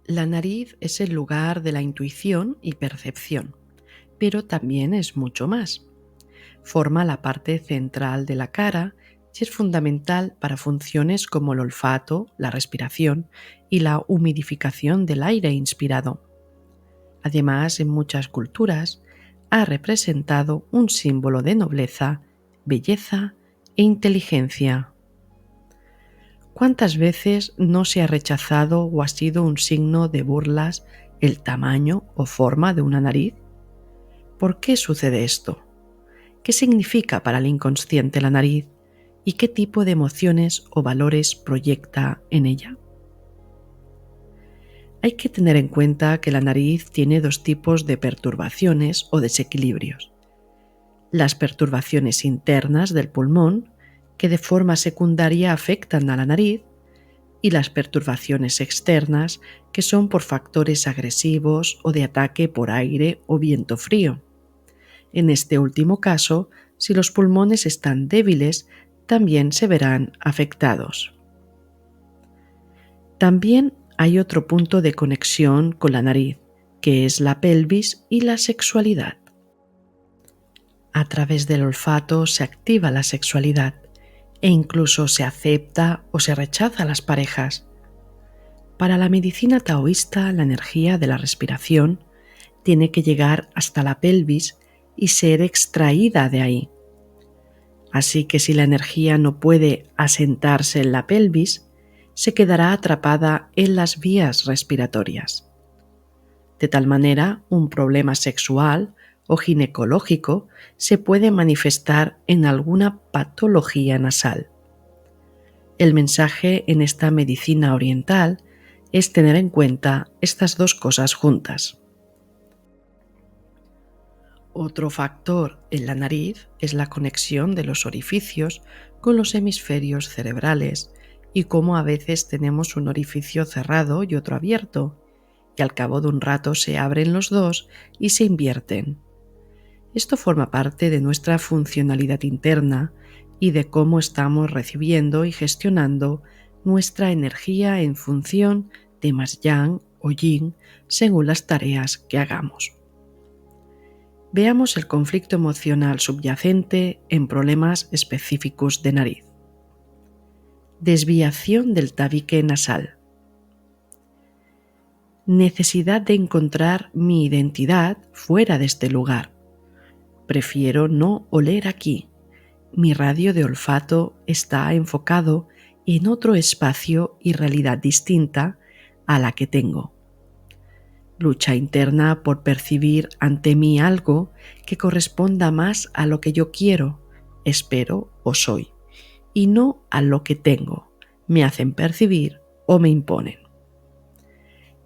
La nariz es el lugar de la intuición y percepción, pero también es mucho más. Forma la parte central de la cara y es fundamental para funciones como el olfato, la respiración y la humidificación del aire inspirado. Además, en muchas culturas, ha representado un símbolo de nobleza, belleza e inteligencia. ¿Cuántas veces no se ha rechazado o ha sido un signo de burlas el tamaño o forma de una nariz? ¿Por qué sucede esto? ¿Qué significa para el inconsciente la nariz y qué tipo de emociones o valores proyecta en ella? Hay que tener en cuenta que la nariz tiene dos tipos de perturbaciones o desequilibrios. Las perturbaciones internas del pulmón, que de forma secundaria afectan a la nariz, y las perturbaciones externas, que son por factores agresivos o de ataque por aire o viento frío. En este último caso, si los pulmones están débiles, también se verán afectados. También hay otro punto de conexión con la nariz, que es la pelvis y la sexualidad. A través del olfato se activa la sexualidad e incluso se acepta o se rechaza a las parejas. Para la medicina taoísta, la energía de la respiración tiene que llegar hasta la pelvis y ser extraída de ahí. Así que si la energía no puede asentarse en la pelvis, se quedará atrapada en las vías respiratorias. De tal manera, un problema sexual o ginecológico se puede manifestar en alguna patología nasal. El mensaje en esta medicina oriental es tener en cuenta estas dos cosas juntas. Otro factor en la nariz es la conexión de los orificios con los hemisferios cerebrales y cómo a veces tenemos un orificio cerrado y otro abierto, y al cabo de un rato se abren los dos y se invierten. Esto forma parte de nuestra funcionalidad interna y de cómo estamos recibiendo y gestionando nuestra energía en función de más yang o yin según las tareas que hagamos. Veamos el conflicto emocional subyacente en problemas específicos de nariz. Desviación del tabique nasal. Necesidad de encontrar mi identidad fuera de este lugar. Prefiero no oler aquí. Mi radio de olfato está enfocado en otro espacio y realidad distinta a la que tengo. Lucha interna por percibir ante mí algo que corresponda más a lo que yo quiero, espero o soy, y no a lo que tengo, me hacen percibir o me imponen.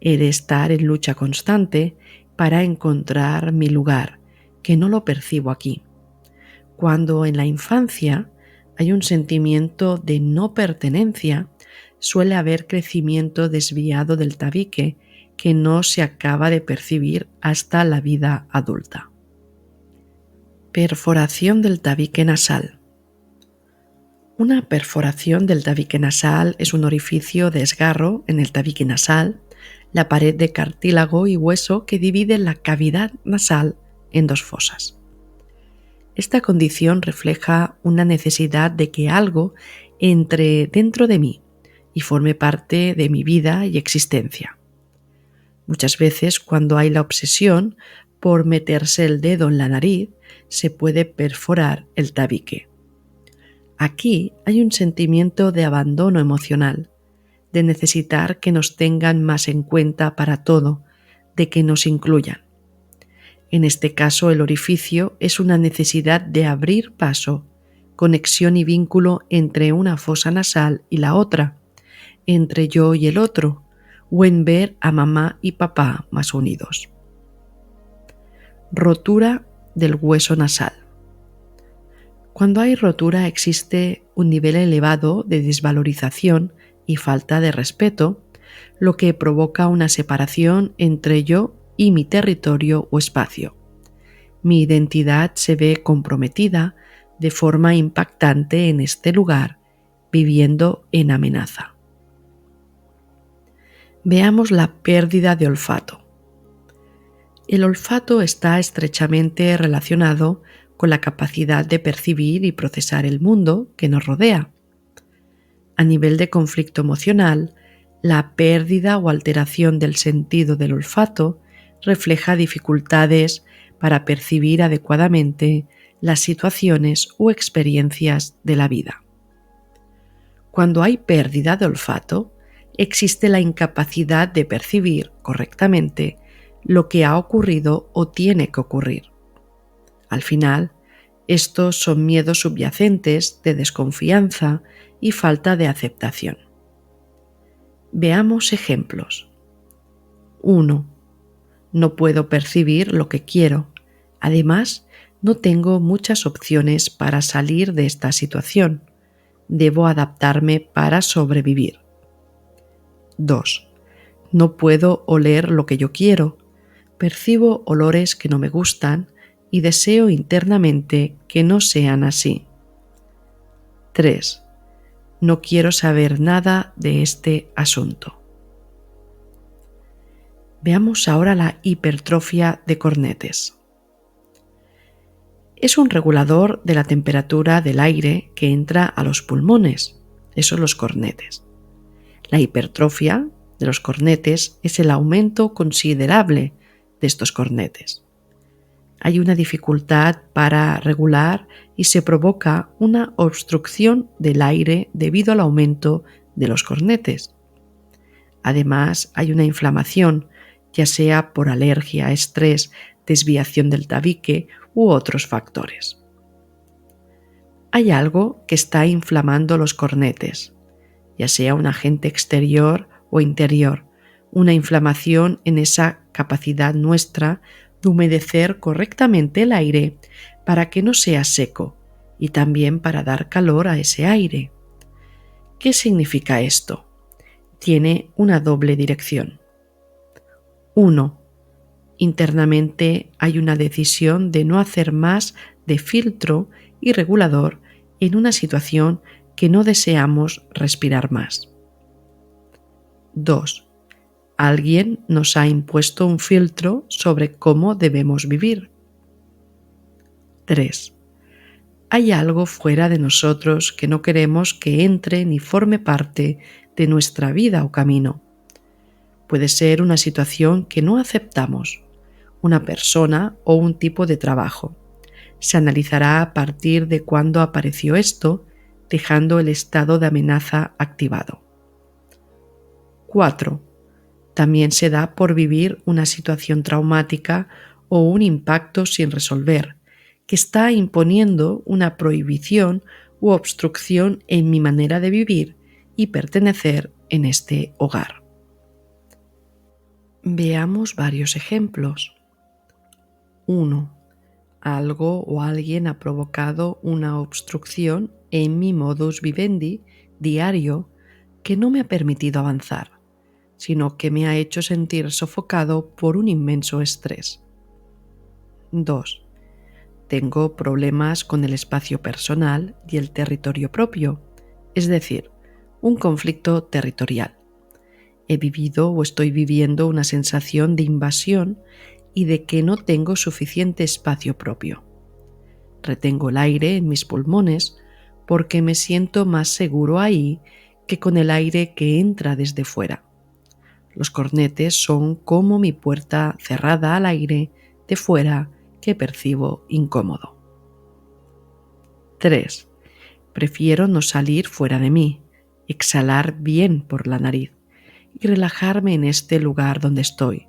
He de estar en lucha constante para encontrar mi lugar, que no lo percibo aquí. Cuando en la infancia hay un sentimiento de no pertenencia, suele haber crecimiento desviado del tabique que no se acaba de percibir hasta la vida adulta. Perforación del tabique nasal. Una perforación del tabique nasal es un orificio de desgarro en el tabique nasal, la pared de cartílago y hueso que divide la cavidad nasal en dos fosas. Esta condición refleja una necesidad de que algo entre dentro de mí y forme parte de mi vida y existencia. Muchas veces, cuando hay la obsesión por meterse el dedo en la nariz, se puede perforar el tabique. Aquí hay un sentimiento de abandono emocional, de necesitar que nos tengan más en cuenta para todo, de que nos incluyan. En este caso, el orificio es una necesidad de abrir paso, conexión y vínculo entre una fosa nasal y la otra, entre yo y el otro, o en ver a mamá y papá más unidos. Rotura del hueso nasal. Cuando hay rotura existe un nivel elevado de desvalorización y falta de respeto, lo que provoca una separación entre yo y mi territorio o espacio. Mi identidad se ve comprometida de forma impactante en este lugar, viviendo en amenaza. Veamos la pérdida de olfato. El olfato está estrechamente relacionado con la capacidad de percibir y procesar el mundo que nos rodea. A nivel de conflicto emocional, la pérdida o alteración del sentido del olfato refleja dificultades para percibir adecuadamente las situaciones o experiencias de la vida. Cuando hay pérdida de olfato, existe la incapacidad de percibir correctamente lo que ha ocurrido o tiene que ocurrir. Al final, estos son miedos subyacentes de desconfianza y falta de aceptación. Veamos ejemplos. 1. No puedo percibir lo que quiero. Además, no tengo muchas opciones para salir de esta situación. Debo adaptarme para sobrevivir. 2. No puedo oler lo que yo quiero. Percibo olores que no me gustan y deseo internamente que no sean así. 3. No quiero saber nada de este asunto. Veamos ahora la hipertrofia de cornetes. Es un regulador de la temperatura del aire que entra a los pulmones, esos los cornetes. La hipertrofia de los cornetes es el aumento considerable de estos cornetes. Hay una dificultad para regular y se provoca una obstrucción del aire debido al aumento de los cornetes. Además, hay una inflamación, ya sea por alergia, estrés, desviación del tabique u otros factores. Hay algo que está inflamando los cornetes, ya sea un agente exterior o interior, una inflamación en esa capacidad nuestra de humedecer correctamente el aire para que no sea seco y también para dar calor a ese aire. ¿Qué significa esto? Tiene una doble dirección. 1. Internamente hay una decisión de no hacer más de filtro y regulador en una situación que no deseamos respirar más. 2. Alguien nos ha impuesto un filtro sobre cómo debemos vivir. 3. Hay algo fuera de nosotros que no queremos que entre ni forme parte de nuestra vida o camino. Puede ser una situación que no aceptamos, una persona o un tipo de trabajo. Se analizará a partir de cuándo apareció esto, dejando el estado de amenaza activado. 4. También se da por vivir una situación traumática o un impacto sin resolver, que está imponiendo una prohibición u obstrucción en mi manera de vivir y pertenecer en este hogar. Veamos varios ejemplos. 1. Algo o alguien ha provocado una obstrucción en mi modus vivendi diario que no me ha permitido avanzar, sino que me ha hecho sentir sofocado por un inmenso estrés. 2. Tengo problemas con el espacio personal y el territorio propio, es decir, un conflicto territorial. He vivido o estoy viviendo una sensación de invasión y de que no tengo suficiente espacio propio. Retengo el aire en mis pulmones porque me siento más seguro ahí que con el aire que entra desde fuera. Los cornetes son como mi puerta cerrada al aire de fuera que percibo incómodo. 3. Prefiero no salir fuera de mí, exhalar bien por la nariz y relajarme en este lugar donde estoy.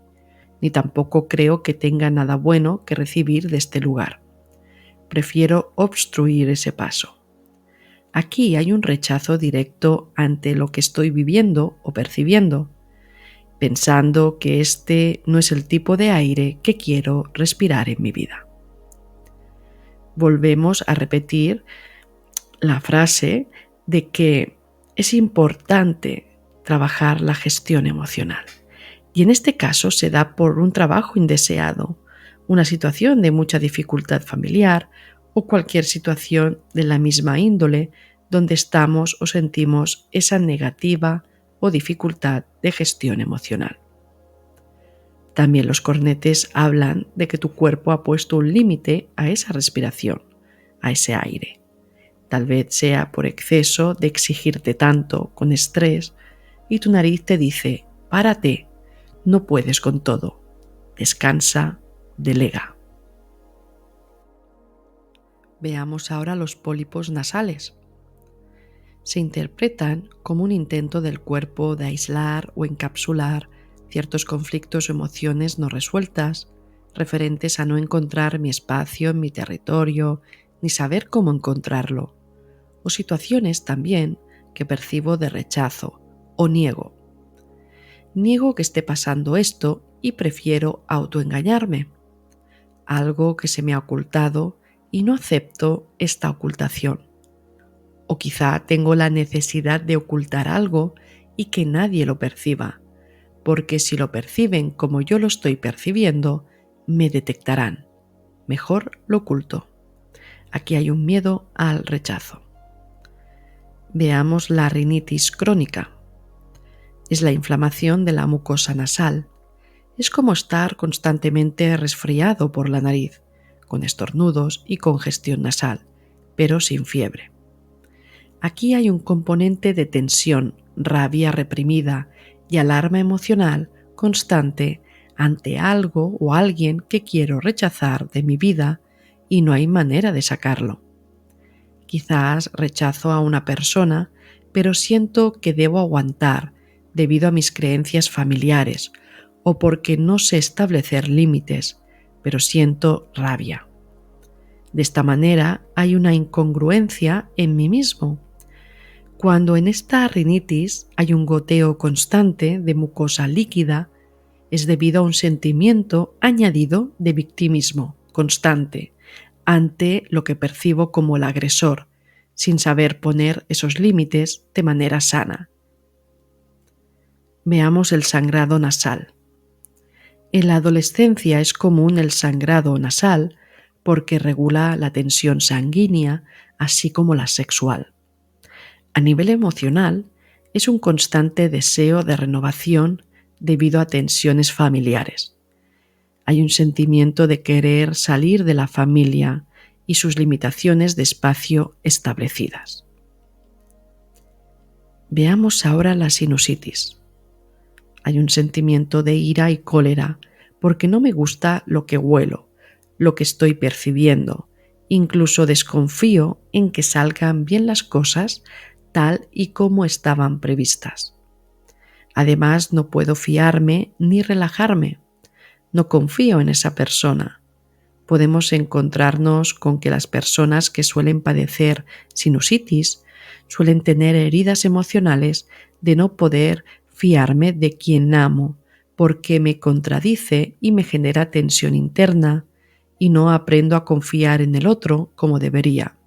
Ni tampoco creo que tenga nada bueno que recibir de este lugar. Prefiero obstruir ese paso. Aquí hay un rechazo directo ante lo que estoy viviendo o percibiendo, pensando que este no es el tipo de aire que quiero respirar en mi vida. Volvemos a repetir la frase de que es importante trabajar la gestión emocional. Y en este caso se da por un trabajo indeseado, una situación de mucha dificultad familiar o cualquier situación de la misma índole donde estamos o sentimos esa negativa o dificultad de gestión emocional. También los cornetes hablan de que tu cuerpo ha puesto un límite a esa respiración, a ese aire. Tal vez sea por exceso de exigirte tanto con estrés y tu nariz te dice: párate, no puedes con todo, descansa, delega. Veamos ahora los pólipos nasales. Se interpretan como un intento del cuerpo de aislar o encapsular ciertos conflictos o emociones no resueltas, referentes a no encontrar mi espacio en mi territorio, ni saber cómo encontrarlo, o situaciones también que percibo de rechazo o niego. Niego que esté pasando esto y prefiero autoengañarme, algo que se me ha ocultado y no acepto esta ocultación. O quizá tengo la necesidad de ocultar algo y que nadie lo perciba, porque si lo perciben como yo lo estoy percibiendo, me detectarán. Mejor lo oculto. Aquí hay un miedo al rechazo. Veamos la rinitis crónica. Es la inflamación de la mucosa nasal. Es como estar constantemente resfriado por la nariz, con estornudos y congestión nasal, pero sin fiebre. Aquí hay un componente de tensión, rabia reprimida y alarma emocional constante ante algo o alguien que quiero rechazar de mi vida y no hay manera de sacarlo. Quizás rechazo a una persona, pero siento que debo aguantar debido a mis creencias familiares o porque no sé establecer límites, pero siento rabia. De esta manera hay una incongruencia en mí mismo. Cuando en esta rinitis hay un goteo constante de mucosa líquida, es debido a un sentimiento añadido de victimismo constante ante lo que percibo como el agresor, sin saber poner esos límites de manera sana. Veamos el sangrado nasal. En la adolescencia es común el sangrado nasal porque regula la tensión sanguínea, así como la sexual. A nivel emocional, es un constante deseo de renovación debido a tensiones familiares. Hay un sentimiento de querer salir de la familia y sus limitaciones de espacio establecidas. Veamos ahora la sinusitis. Hay un sentimiento de ira y cólera porque no me gusta lo que huelo, lo que estoy percibiendo, incluso desconfío en que salgan bien las cosas tal y como estaban previstas. Además, no puedo fiarme ni relajarme. No confío en esa persona. Podemos encontrarnos con que las personas que suelen padecer sinusitis suelen tener heridas emocionales de no poder fiarme de quien amo, porque me contradice y me genera tensión interna, y no aprendo a confiar en el otro como debería,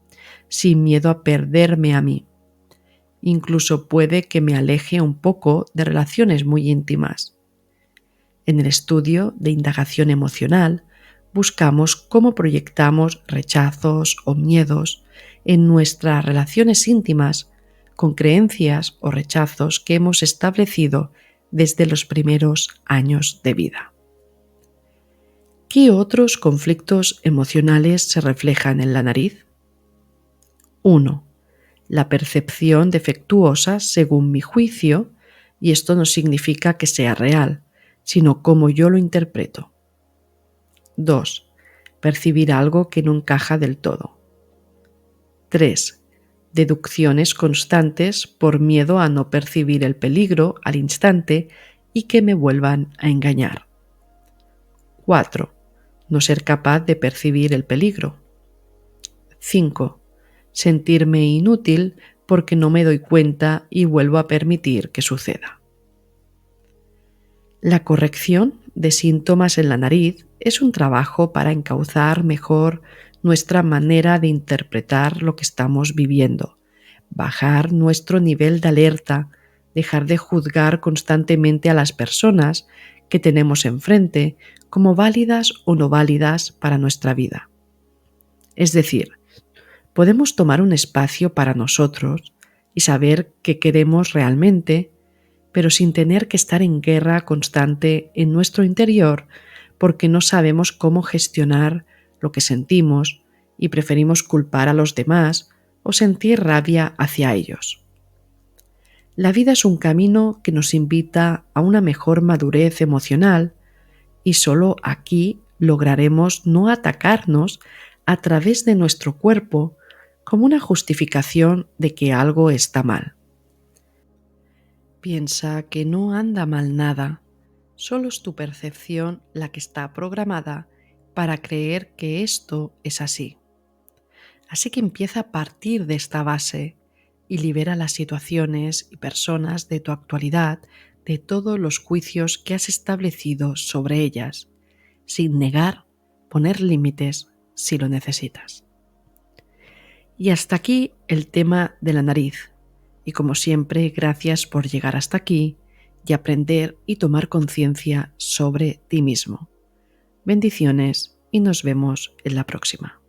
sin miedo a perderme a mí. Incluso puede que me aleje un poco de relaciones muy íntimas. En el estudio de indagación emocional, buscamos cómo proyectamos rechazos o miedos en nuestras relaciones íntimas con creencias o rechazos que hemos establecido desde los primeros años de vida. ¿Qué otros conflictos emocionales se reflejan en la nariz? 1. La percepción defectuosa según mi juicio, y esto no significa que sea real, sino cómo yo lo interpreto. 2. Percibir algo que no encaja del todo. 3. Deducciones constantes por miedo a no percibir el peligro al instante y que me vuelvan a engañar. 4. No ser capaz de percibir el peligro. 5. Sentirme inútil porque no me doy cuenta y vuelvo a permitir que suceda. La corrección de síntomas en la nariz es un trabajo para encauzar mejor nuestra manera de interpretar lo que estamos viviendo, bajar nuestro nivel de alerta, dejar de juzgar constantemente a las personas que tenemos enfrente como válidas o no válidas para nuestra vida. Es decir, podemos tomar un espacio para nosotros y saber qué queremos realmente, pero sin tener que estar en guerra constante en nuestro interior porque no sabemos cómo gestionar lo que sentimos y preferimos culpar a los demás o sentir rabia hacia ellos. La vida es un camino que nos invita a una mejor madurez emocional y solo aquí lograremos no atacarnos a través de nuestro cuerpo como una justificación de que algo está mal. Piensa que no anda mal nada, solo es tu percepción la que está programada para creer que esto es así. Así que empieza a partir de esta base y libera las situaciones y personas de tu actualidad de todos los juicios que has establecido sobre ellas, sin negar, poner límites si lo necesitas. Y hasta aquí el tema de la nariz. Y como siempre, gracias por llegar hasta aquí y aprender y tomar conciencia sobre ti mismo. Bendiciones y nos vemos en la próxima.